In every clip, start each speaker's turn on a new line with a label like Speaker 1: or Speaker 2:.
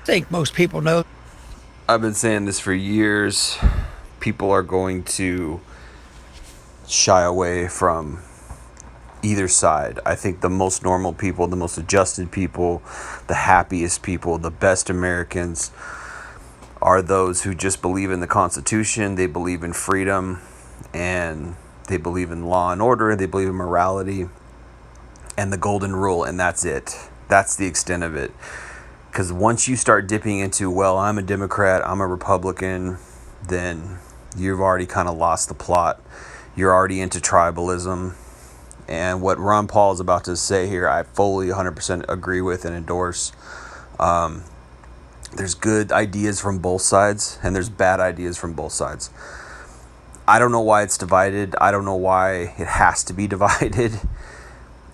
Speaker 1: think most people know.
Speaker 2: I've been saying this for years. People are going to shy away from either side. I think the most normal people, the most adjusted people, the happiest people, the best Americans are those who just believe in the Constitution, they believe in freedom, and they believe in law and order, they believe in morality and the golden rule, and that's it. That's the extent of it. Because once you start dipping into, well, I'm a Democrat, I'm a Republican, then you've already kind of lost the plot. You're already into tribalism. And what Ron Paul is about to say here, I fully 100% agree with and endorse. There's good ideas from both sides, and there's bad ideas from both sides. I don't know why it's divided. I don't know why it has to be divided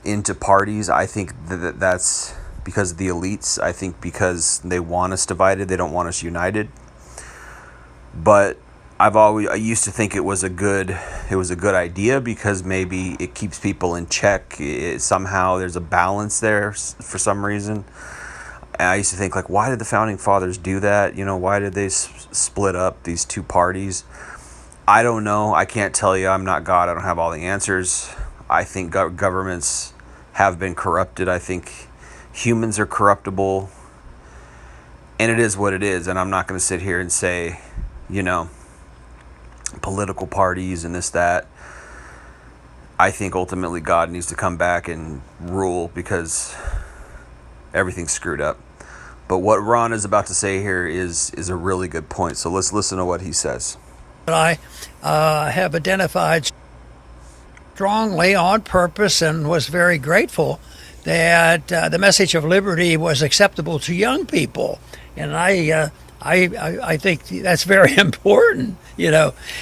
Speaker 2: into parties. I think that's because of the elites. I think because they want us divided, they don't want us united. But I used to think it was a good idea because maybe it keeps people in check. Somehow there's a balance there for some reason. And I used to think, like, why did the founding fathers do that? Why did they split up these two parties? I don't know. I can't tell you. I'm not God. I don't have all the answers. I think governments have been corrupted. I think humans are corruptible. And it is what it is. And I'm not going to sit here and say, political parties and this, that. I think ultimately God needs to come back and rule because everything's screwed up. But what Ron is about to say here is a really good point. So let's listen to what he says.
Speaker 1: I have identified strongly on purpose and was very grateful that the message of liberty was acceptable to young people. And I think that's very important,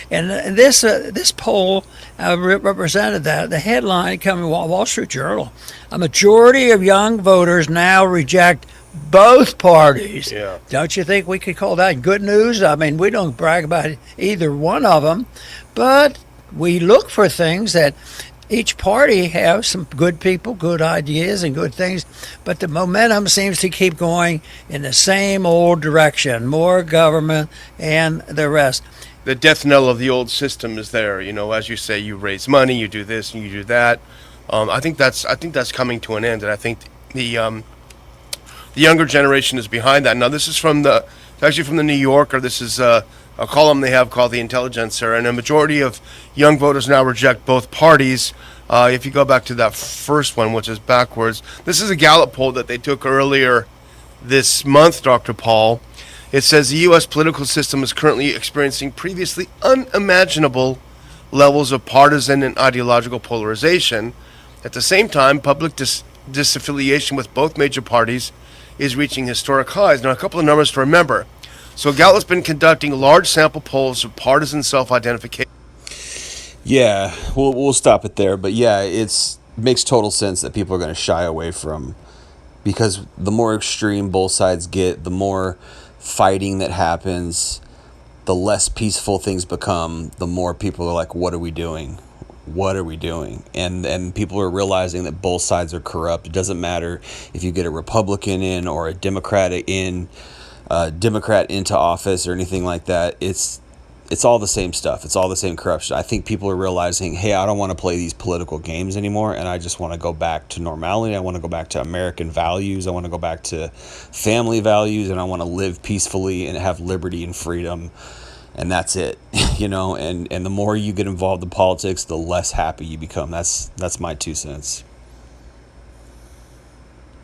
Speaker 1: And this poll represented that. The headline coming from Wall Street Journal: a majority of young voters now reject both parties.
Speaker 3: Yeah.
Speaker 1: Don't you think we could call that good news? I mean, we don't brag about either one of them, but we look for things that each party has some good people, good ideas, and good things, but the momentum seems to keep going in the same old direction: more government and the rest.
Speaker 3: The death knell of the old system is there. As you say, you raise money, you do this and you do that. I think that's coming to an end, and I think the younger generation is behind that. Now, this is actually from the New Yorker. This is a column they have called The Intelligencer, and a majority of young voters now reject both parties. If you go back to that first one, which is backwards, this is a Gallup poll that they took earlier this month, Dr. Paul. It says the U.S. political system is currently experiencing previously unimaginable levels of partisan and ideological polarization. At the same time, public disaffiliation with both major parties is reaching historic highs. Now, a couple of numbers to remember. So Gallup's been conducting large sample polls of partisan self-identification.
Speaker 2: Yeah, we'll stop it there. But yeah, it makes total sense that people are going to shy away from, because the more extreme both sides get, the more fighting that happens, the less peaceful things become, the more people are like, what are we doing? What are we doing? And people are realizing that both sides are corrupt. It doesn't matter if you get a Republican in or a Democrat into office or anything like that. It's all the same stuff. It's all the same corruption. I think people are realizing, hey, I don't want to play these political games anymore, and I just want to go back to normality. I want to go back to American values. I want to go back to family values, and I want to live peacefully and have liberty and freedom. And that's it, and the more you get involved in politics, the less happy you become. That's my 2 cents.